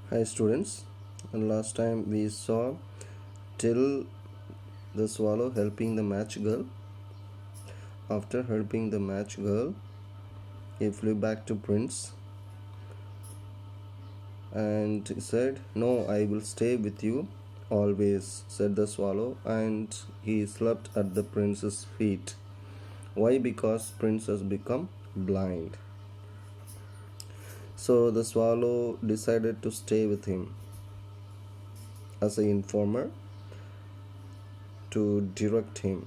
Hi students, last time we saw Till the swallow helping the match girl. After helping the match girl, he flew back to Prince and said, "No, I will stay with you always," said the swallow, and he slept at the prince's feet. Why? Because Prince has become blind. So the swallow decided to stay with him as an informer to direct him,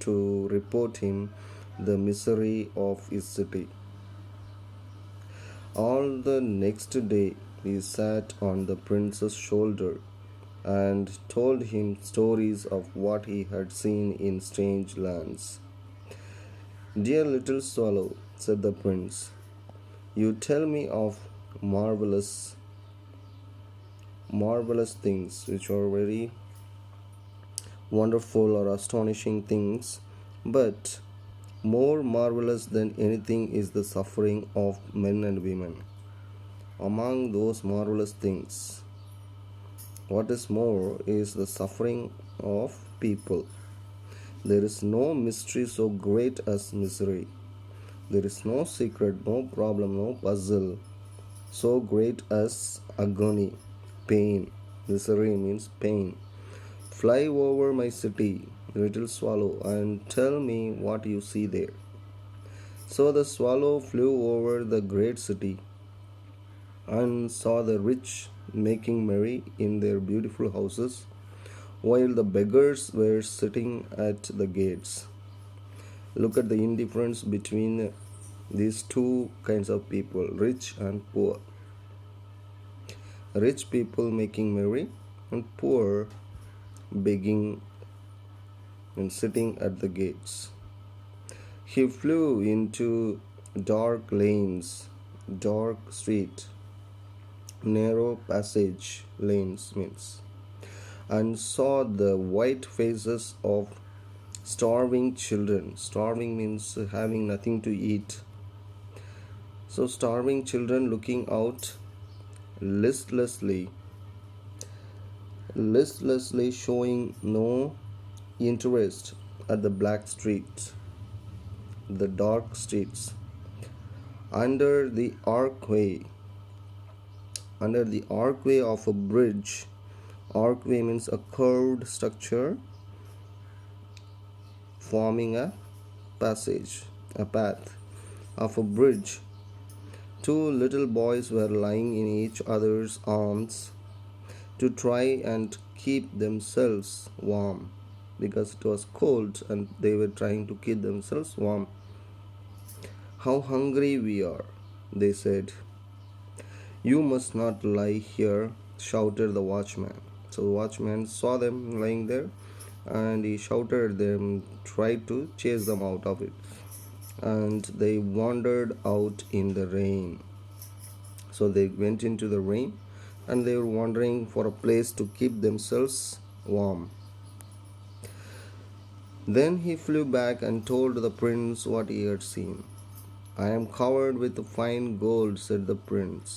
to report him the misery of his city. All the next day he sat on the prince's shoulder and told him stories of what he had seen in strange lands. "Dear little swallow," said the prince, "you tell me of marvelous, marvelous things which are very wonderful or astonishing things, but more marvelous than anything is the suffering of men and women. Among those marvelous things, what is more is the suffering of people. There is no mystery so great as misery. There is no secret, no problem, no puzzle so great as agony, pain. Misery means pain. Fly over my city, little swallow, and tell me what you see there." So the swallow flew over the great city and saw the rich making merry in their beautiful houses, while the beggars were sitting at the gates. Look at the indifference between these two kinds of people, rich and poor. Rich people making merry, and poor begging and sitting at the gates. He flew into dark lanes, dark street, narrow passage lanes means, and saw the white faces of starving children. Starving means having nothing to eat. So starving children looking out listlessly, listlessly showing no interest at the black streets, the dark streets. Under the archway, under the archway of a bridge. Archway means a curved structure forming a passage, a path of a bridge. Two little boys were lying in each other's arms to try and keep themselves warm because it was cold and they were trying to keep themselves warm. "How hungry we are," they said. "You must not lie here," shouted the watchman. So the watchman saw them lying there and he shouted at them, tried to chase them out of it. And they wandered out in the rain. So they went into the rain and they were wandering for a place to keep themselves warm. Then he flew back and told the prince what he had seen. "I am covered with fine gold," said the prince.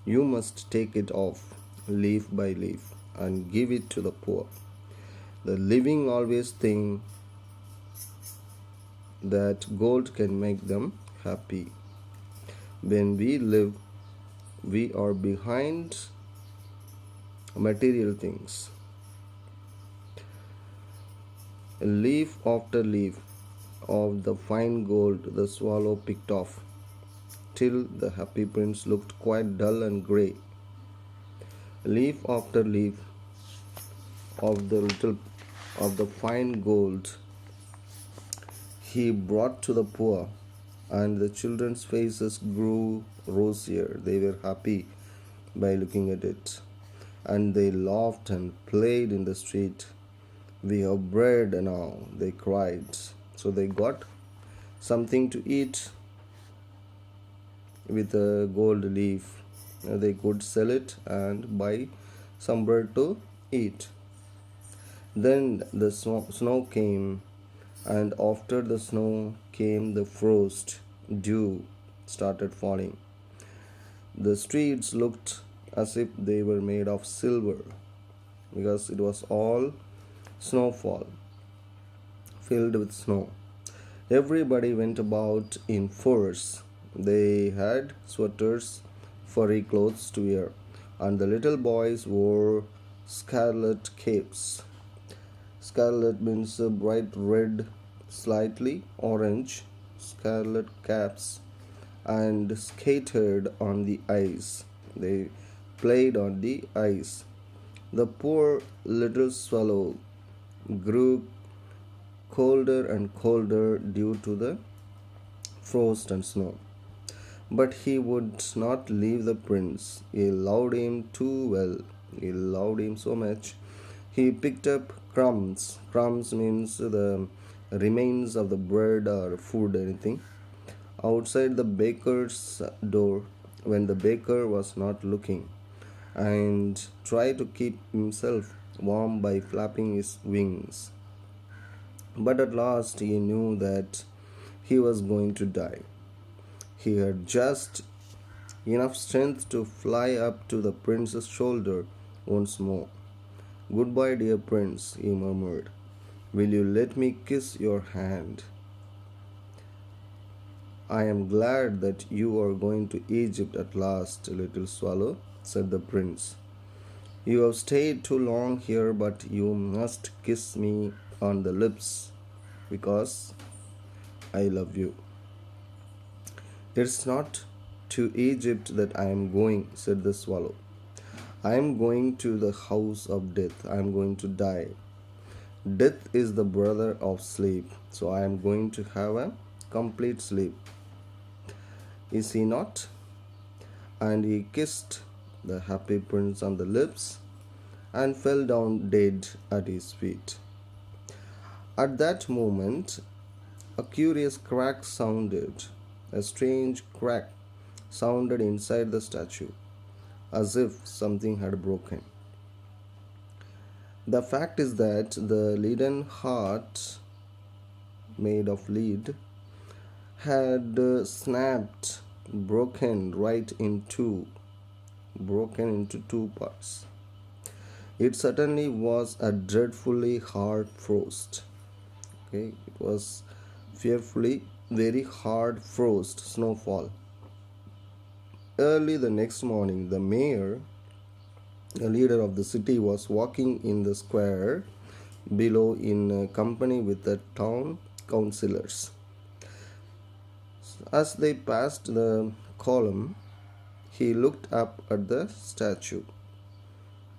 "You must take it off, leaf by leaf, and give it to the poor. The living always think that gold can make them happy. When we live, we are behind material things." Leaf after leaf of the fine gold the swallow picked off, till the happy prince looked quite dull and grey. Leaf after leaf of the fine gold he brought to the poor, and the children's faces grew rosier. They were happy by looking at it, and they laughed and played in the street. "We have bread now," they cried. So they got something to eat with a gold leaf. They could sell it and buy some bread to eat. Then the snow came, and after the snow came the frost. Dew started falling. The streets looked as if they were made of silver, because it was all snowfall, filled with snow. Everybody went about in furs. They had sweaters, furry clothes to wear, and the little boys wore scarlet capes. Scarlet means a bright red, slightly orange, scarlet caps, and skated on the ice. They played on the ice. The poor little swallow grew colder and colder due to the frost and snow. But he would not leave the prince. He loved him too well. He loved him so much. He picked up crumbs. Crumbs means the remains of the bread or food, anything, outside the baker's door when the baker was not looking, and tried to keep himself warm by flapping his wings. But at last he knew that he was going to die. He had just enough strength to fly up to the prince's shoulder once more. "Goodbye, dear prince," he murmured. "Will you let me kiss your hand?" "I am glad that you are going to Egypt at last, little swallow," said the prince. "You have stayed too long here, but you must kiss me on the lips because I love you." "It's not to Egypt that I am going," said the swallow. "I am going to the house of death. I am going to die. Death is the brother of sleep, so I am going to have a complete sleep. Is he not?" And he kissed the happy prince on the lips and fell down dead at his feet. At that moment, a curious crack sounded. A strange crack sounded inside the statue, as if something had broken. The fact is that the leaden heart, made of lead, had snapped, broken into two parts. It certainly was a dreadfully hard frost. Okay, it was fearfully very hard frost, snowfall. Early the next morning, the mayor, the leader of the city, was walking in the square below in company with the town councillors. As they passed the column, he looked up at the statue.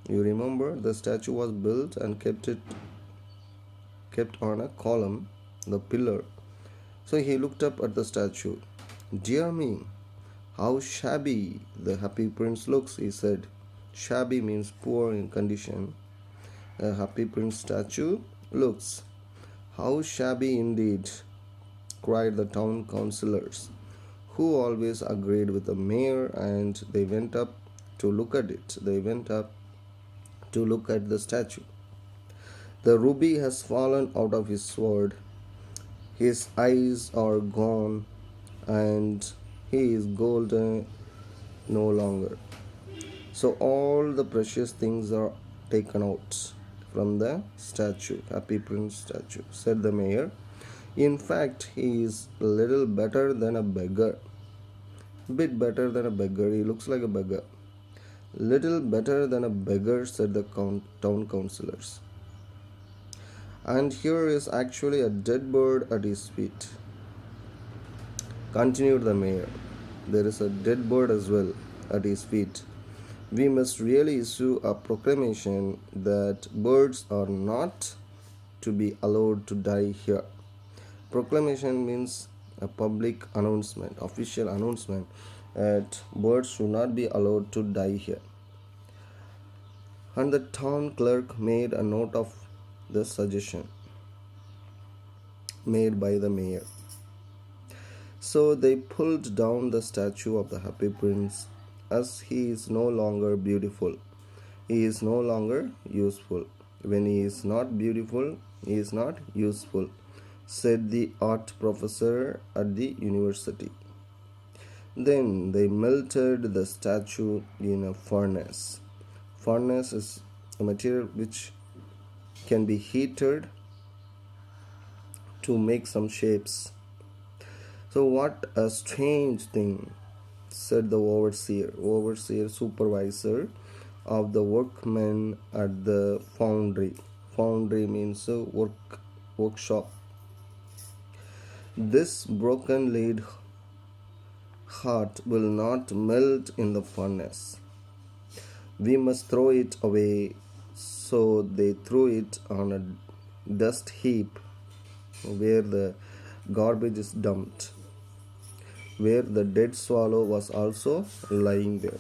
You remember, the statue was built and kept on a column, the pillar. So he looked up at the statue. "Dear me, how shabby the happy prince looks," he said. Shabby means poor in condition. A happy prince statue looks. "How shabby indeed," cried the town councillors, who always agreed with the mayor, and they went up to look at it. They went up to look at the statue. "The ruby has fallen out of his sword. His eyes are gone, and he is golden no longer. So all the precious things are taken out from the statue, Happy Prince statue," said the mayor. "In fact, he is a little better than a beggar. Bit better than a beggar. He looks like a beggar. Little better than a beggar," said the town councillors. "And here is actually a dead bird at his feet," continued the mayor. "There is a dead bird as well at his feet. We must really issue a proclamation that birds are not to be allowed to die here." Proclamation means a public announcement, official announcement that birds should not be allowed to die here. And the town clerk made a note of the suggestion made by the mayor. So they pulled down the statue of the happy prince, as he is no longer beautiful. He is no longer useful. When he is not beautiful, he is not useful, said the art professor at the university. Then they melted the statue in a furnace. Furnace is a material which can be heated to make some shapes. So, what a strange thing, said the overseer supervisor of the workmen at the foundry. Foundry means a workshop. This broken lead heart will not melt in the furnace. We must throw it away. So they threw it on a dust heap where the garbage is dumped, where the dead swallow was also lying there.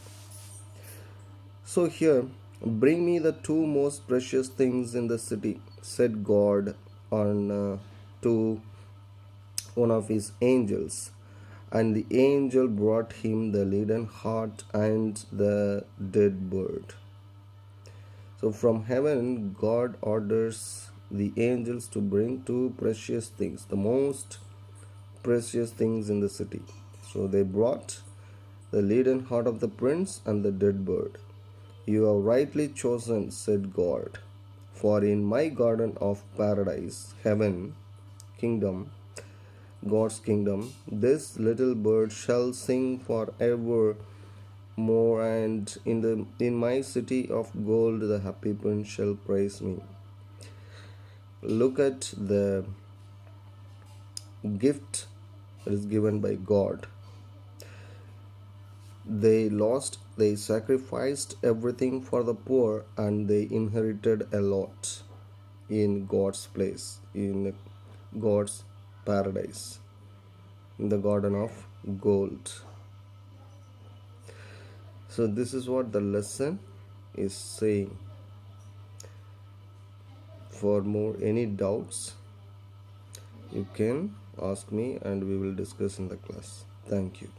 So here, bring me the two most precious things in the city, said God to one of his angels. And the angel brought him the leaden heart and the dead bird. So from heaven, God orders the angels to bring two precious things, the most precious things in the city. So they brought the leaden heart of the prince and the dead bird. You have rightly chosen, said God, for in my garden of paradise, heaven, kingdom, God's kingdom, this little bird shall sing forever more, and in my city of gold the happy prince shall praise me. Look at the gift that is given by God. They sacrificed everything for the poor, and they inherited a lot in God's place, in God's paradise, in the garden of gold. So, this is what the lesson is saying. For more any doubts, you can ask me and we will discuss in the class. Thank you.